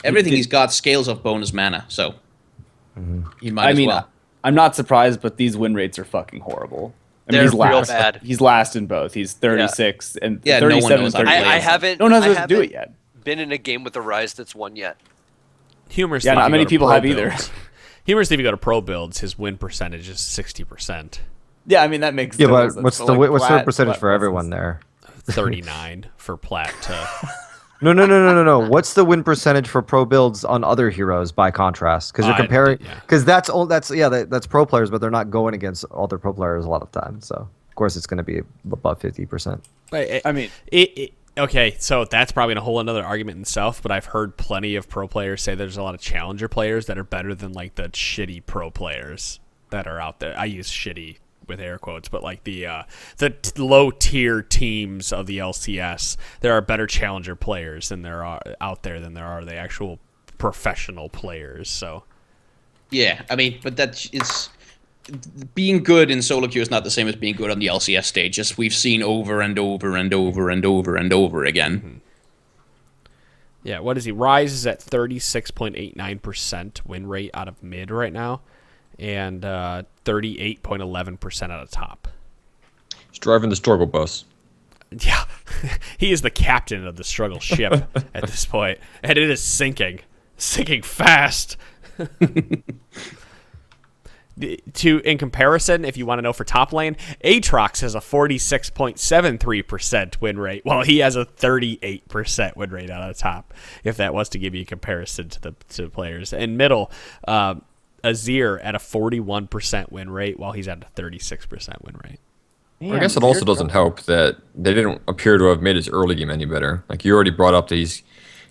Everything he's got scales of bonus mana, so he might I as mean, well. I'm not surprised, but these win rates are fucking horrible. I mean, They're he's real last. bad. He's last in both. He's 36 and Yeah, no one 37 knows and how to 38. play I haven't. No one knows I how to do haven't it yet. Been in a game with a Ryze that's won yet. Humorously, Yeah, not if you many go to people pro have either. builds- Humorously, if you go to pro builds, his win percentage is 60%, Yeah, I mean that makes Yeah, total but sense. what's So, the like, what's the flat- percentage flat for everyone pluses. there? 39 for plat to. No. What's the win percentage for pro builds on other heroes by contrast? Because you're comparing. yeah. Because that's pro players, but they're not going against other pro players a lot of times. So of course it's going to be above 50%. I mean, Okay, so that's probably a whole another argument in itself, but I've heard plenty of pro players say there's a lot of challenger players that are better than like the shitty pro players that are out there. I use shitty with air quotes, but like the low tier teams of the LCS, there are better challenger players than there are out there than there are the actual professional players. So Yeah, I mean, but it's being good in solo queue is not the same as being good on the LCS stage, as we've seen over and over and over and over and over again. yeah, what is he? Ryze is at 36.89% win rate out of mid right now, and 38.11% out of top. He's driving the struggle bus. Yeah, he is the captain of the struggle ship at this point, and it is sinking fast. In comparison, if you want to know for top lane, Aatrox has a 46.73% win rate, while he has a 38% win rate out of top. If that was to give you a comparison to the players, and middle, Azir at a 41% win rate, while he's at a 36% win rate. I guess it also doesn't help that they didn't appear to have made his early game any better. Like you already brought up that he's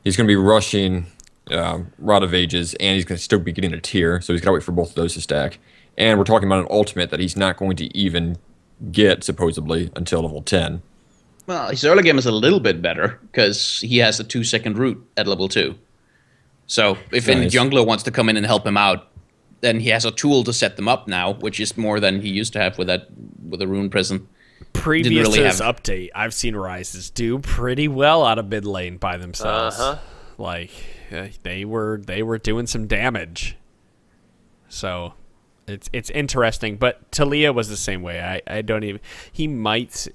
going to be rushing Rod of Ages, and he's going to still be getting a tier, so he's got to wait for both of those to stack. And we're talking about an ultimate that he's not going to even get, supposedly, until level 10. Well, his early game is a little bit better, because he has a 2-second root at level 2. So if any Nice. jungler wants to come in and help him out, then he has a tool to set them up now, which is more than he used to have with the Rune Prison. Previous really to this have- update, I've seen Ryzes do pretty well out of mid lane by themselves. Like they were doing some damage. So it's interesting. But Talia was the same way. I don't even. He might.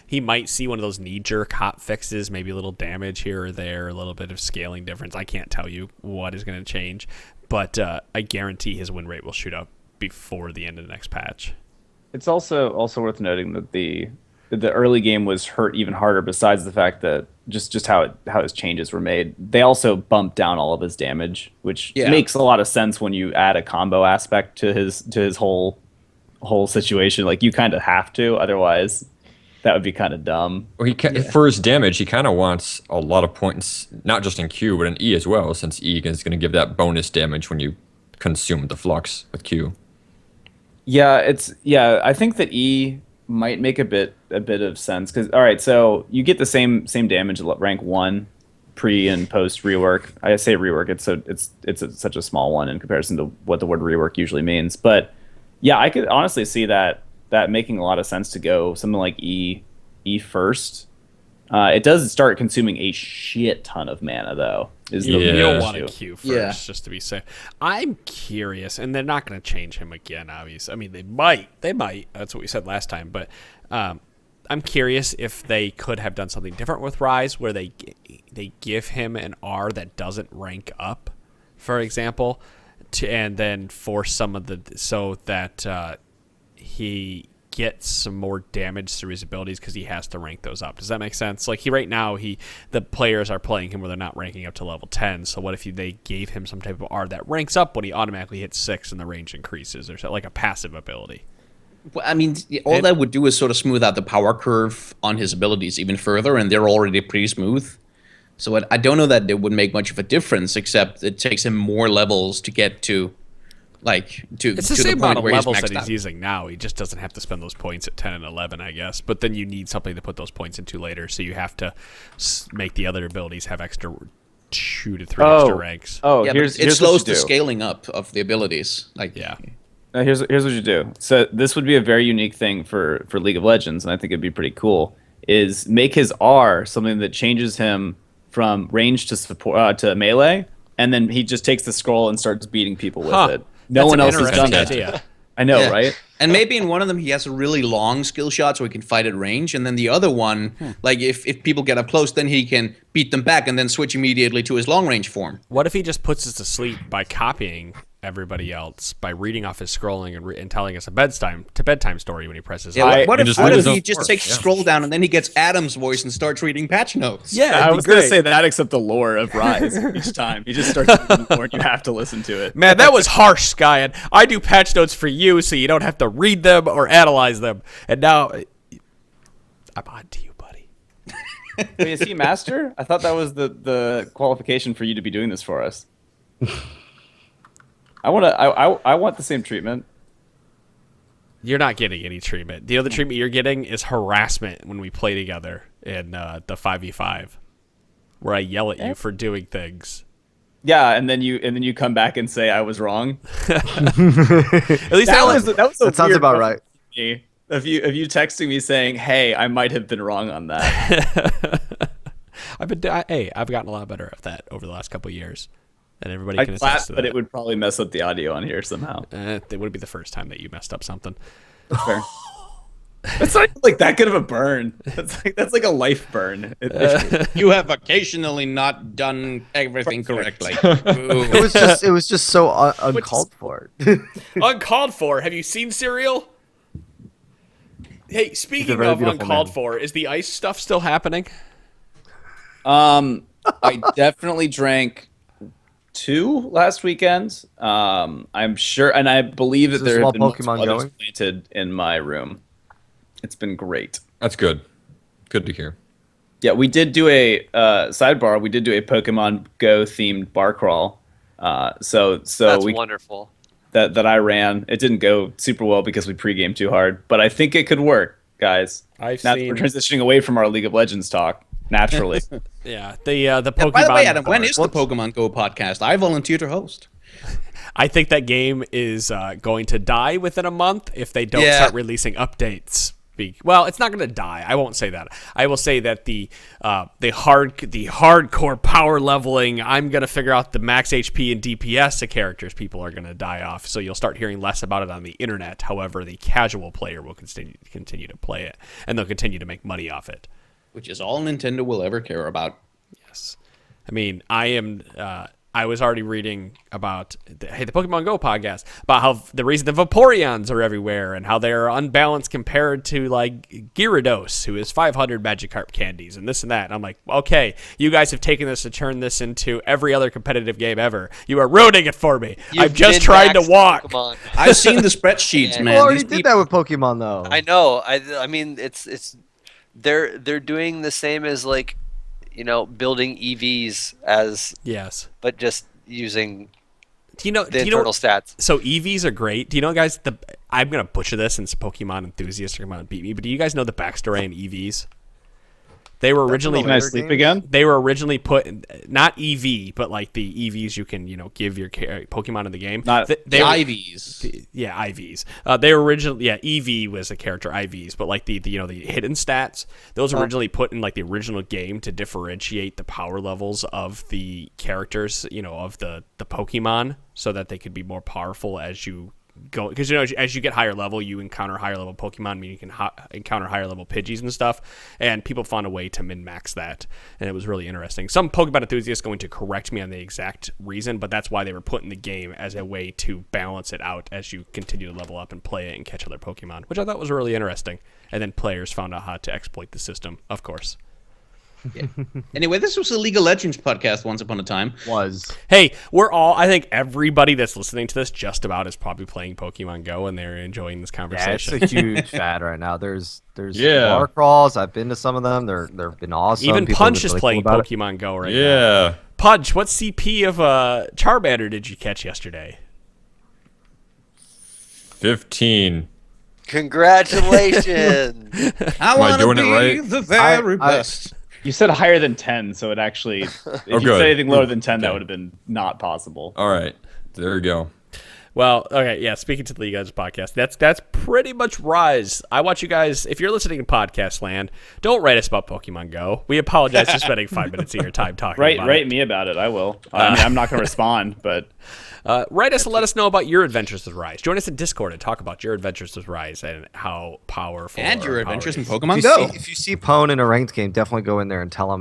He might see one of those knee-jerk hot fixes, maybe a little damage here or there, a little bit of scaling difference. I can't tell you what is going to change, but I guarantee his win rate will shoot up before the end of the next patch. It's also worth noting that the early game was hurt even harder. Besides the fact that just how his changes were made, they also bumped down all of his damage, which makes a lot of sense when you add a combo aspect to his whole situation. Like you kind of have to, otherwise that would be kind of dumb. Well, for his damage, he kind of wants a lot of points, not just in Q, but in E as well, since E is going to give that bonus damage when you consume the flux with Q. Yeah, I think that E might make a bit of sense because all right, so you get the same damage at rank 1 pre and post rework. I say rework, it's such a small one in comparison to what the word rework usually means. But yeah, I could honestly see that making a lot of sense to go something like E first. It does start consuming a shit ton of mana though. You'll want to Q first just to be safe. I'm curious, and they're not going to change him again, obviously. I mean, they might. That's what we said last time. But I'm curious if they could have done something different with Ryze, where they give him an R that doesn't rank up, for example, and then force some of so that he gets some more damage through his abilities because he has to rank those up. Does that make sense? Like right now, the players are playing him where they're not ranking up to level 10. So what if they gave him some type of R that ranks up when he automatically hits 6 and the range increases, or like a passive ability? Well, I mean, that would do is sort of smooth out the power curve on his abilities even further, and they're already pretty smooth. So I don't know that it would make much of a difference, except it takes him more levels to get to. It's the same amount of levels that he's using now. He just doesn't have to spend those points at 10 and 11, I guess. But then you need something to put those points into later, so you have to make the other abilities have extra 2 to 3 extra ranks. Oh, yeah, it slows the scaling up of the abilities. Here's what you do. So this would be a very unique thing for League of Legends, and I think it'd be pretty cool. Is make his R something that changes him from range to support to melee, and then he just takes the scroll and starts beating people with it. No one else has done that. I know, right? And maybe in one of them he has a really long skill shot so he can fight at range, and then the other one, like if people get up close, then he can beat them back and then switch immediately to his long range form. What if he just puts us to sleep by copying everybody else by reading off his scrolling and telling us a bedtime story when he presses what if he just takes scroll down and then he gets Adam's voice and starts reading patch notes? Yeah, I was going to say that, except the lore of Ryze each time. He just starts reading the lore and you have to listen to it. Man, that was harsh, Sky. And I do patch notes for you so you don't have to read them or analyze them. And now I'm on to you, buddy. Wait, is he master? I thought that was the qualification for you to be doing this for us. I want the same treatment. You're not getting any treatment. The other treatment you're getting is harassment when we play together in the 5v5, where I yell at you for doing things. Yeah, and then you come back and say I was wrong. At least that sounds about right. Of you texting me saying, "Hey, I might have been wrong on that." I've gotten a lot better at that over the last couple of years. And everybody can attest to that. But it would probably mess up the audio on here somehow. It would be the first time that you messed up something. That's fair. It's not like that good of a burn. That's like a life burn. You have occasionally not done everything correctly. It was just so uncalled for. Uncalled for? Have you seen Serial? Hey, speaking of uncalled for, is the ice stuff still happening? I definitely drank 2 last weekend. I'm sure, and I believe that there have been Pokemon others planted in my room. It's been great. That's good. Good to hear. Yeah, we did do a sidebar. We did do a Pokemon Go themed bar crawl. So that's wonderful. That I ran. It didn't go super well because we pre-gamed too hard, but I think it could work, guys. We're transitioning away from our League of Legends talk. Naturally. Yeah, the Pokemon. By the way, Adam, when is the Pokemon Go podcast? I volunteer to host. I think that game is going to die within a month if they don't start releasing updates. Well, it's not going to die. I won't say that. I will say that the hardcore power leveling, I'm going to figure out the max HP and DPS of characters, people are going to die off. So you'll start hearing less about it on the internet. However, the casual player will continue to play it, and they'll continue to make money off it. Which is all Nintendo will ever care about. Yes. I mean, I was already reading about the Pokemon Go podcast about how the reason the Vaporeons are everywhere and how they're unbalanced compared to like Gyarados, who is 500 Magikarp candies and this and that. And I'm like, okay, you guys have taken this to turn this into every other competitive game ever. You are ruining it for me. I'm just trying to walk. Pokemon. I've seen the spreadsheets, man. Well, already did that with Pokemon, though. I know. I mean, it's they're doing the same as like, building EVs as Yes, but just using the internal stats. So EVs are great. Do you know, guys? I'm gonna butcher this, and some Pokemon enthusiasts are gonna beat me. But do you guys know the backstory on EVs? They were originally. Can I sleep again? They were originally put not EV, but like the EVs you can give your Pokemon in the game. Not they the IVs. Yeah, IVs. They were originally EV was a character IVs, but like the hidden stats, those were originally put in like the original game to differentiate the power levels of the characters, of the Pokemon, so that they could be more powerful as you go, because as you get higher level, you encounter higher level Pokemon, meaning you can encounter higher level Pidgeys and stuff, and people found a way to min-max that, and it was really interesting. Some Pokemon enthusiasts going to correct me on the exact reason, but that's why they were put in the game, as a way to balance it out as you continue to level up and play it and catch other Pokemon, which I thought was really interesting. And then players found out how to exploit the system, of course. Yeah. Anyway, this was a League of Legends podcast once upon a time. Hey, I think everybody that's listening to this just about is probably playing Pokemon Go, and they're enjoying this conversation. Yeah, it's a huge fad right now. There's bar crawls. I've been to some of them. They've been awesome. Even People Punch have been is really playing cool about Pokemon Go right now. Yeah. Punch, what CP of Charmander did you catch yesterday? 15. Congratulations! I want to be doing it right? the very best. You said higher than 10, so it actually, if you good. said anything lower than 10, that would have been not possible. All right. There we go. Well, okay, yeah, speaking to the League of Legends podcast, that's pretty much Ryze. I want you guys, if you're listening in podcast land, don't write us about Pokemon Go. We apologize for spending 5 minutes of your time talking about it. Write me about it. I will. I mean, I'm not going to respond, but... Write us and let us know about your adventures with Ryze. Join us in Discord and talk about your adventures with Ryze and how powerful And your adventures in Pokemon If Go. if you see Pwn in a ranked game, definitely go in there and tell him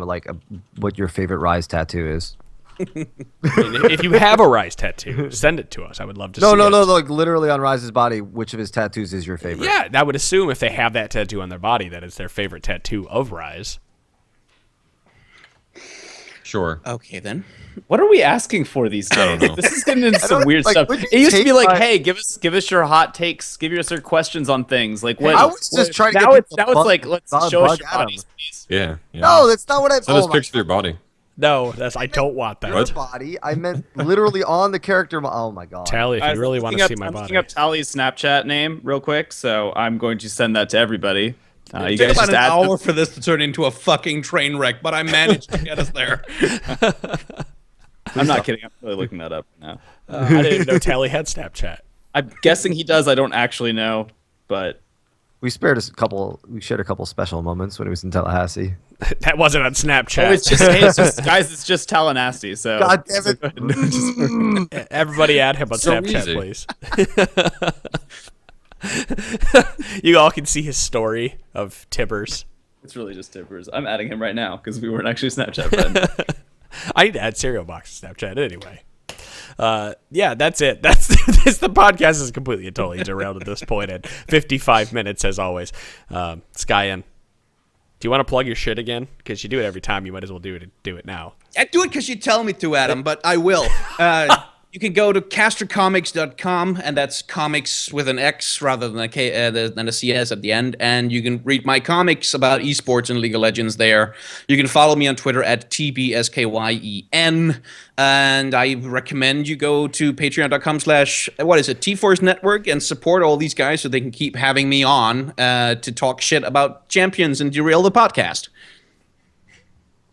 what your favorite Ryze tattoo is. If you have a Ryze tattoo, send it to us. I would love to see it. No, like literally on Ryze's body, which of his tattoos is your favorite? Yeah, I would assume if they have that tattoo on their body, that it's their favorite tattoo of Ryze. Sure. Okay, then. What are we asking for these days? This is getting into some weird stuff. would you It used to take be like, my- hey, give us your hot takes, give us your questions on things. Like what? I was just trying to now get it's people now it's bug- like let's bug show us your at 'em. bodies, please. Yeah. No, that's not what I. Send us my pictures of your body. No, I don't want that. Your body. I meant literally on the character. Oh my god. Tally, if you really want to see my I'm body. looking up Tally's Snapchat name real quick, so I'm going to send that to everybody. You It guys took about just an add hour for this to turn into a fucking train wreck, but I managed to get us there. I'm not kidding. I'm really looking that up now. I didn't know Tally had Snapchat. I'm guessing he does. I don't actually know, but We shared a couple special moments when he was in Tallahassee. That wasn't on Snapchat. It's just Tallahassee. So God damn it! Everybody add him on So Snapchat, easy. please. You all can see his story of Tibbers. it's really just Tippers. I'm adding him right now because we weren't actually Snapchat friends. I need to add Cereal Box to Snapchat anyway. Yeah, that's it. That's the podcast is completely and totally derailed at this point at 55 minutes as always. Skyen, do you want to plug your shit again? Because you do it every time. You might as well do it now. I do it because you tell me to, Adam, but I will. You can go to castercomics.com, and that's comics with an X rather than a CS at the end. And you can read my comics about esports and League of Legends there. You can follow me on Twitter at TBSKYEN. And I recommend you go to patreon.com/T-Force Network and support all these guys so they can keep having me on to talk shit about champions and derail the podcast.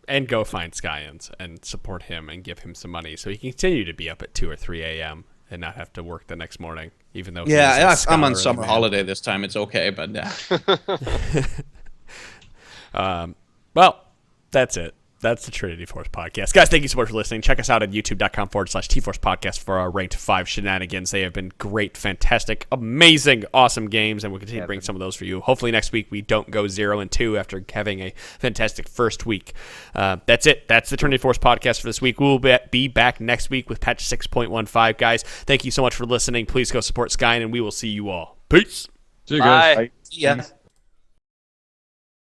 And go find Skyans and support him and give him some money so he can continue to be up at 2 or 3 a.m. and not have to work the next morning, even though Yeah, he's a I'm on scholar summer man. holiday this time. It's okay, but yeah. Well, that's it. That's the Trinity Force podcast. Guys, thank you so much for listening. Check us out at youtube.com/TForce podcast for our ranked 5 shenanigans. They have been great, fantastic, amazing, awesome games, and we'll continue to bring some of those for you. Hopefully next week we don't go 0-2 after having a fantastic first week. That's it. That's the Trinity Force podcast for this week. We'll be back next week with patch 6.15. Guys, thank you so much for listening. Please go support Skyen, and we will see you all. Peace. See you guys. Bye. Yeah.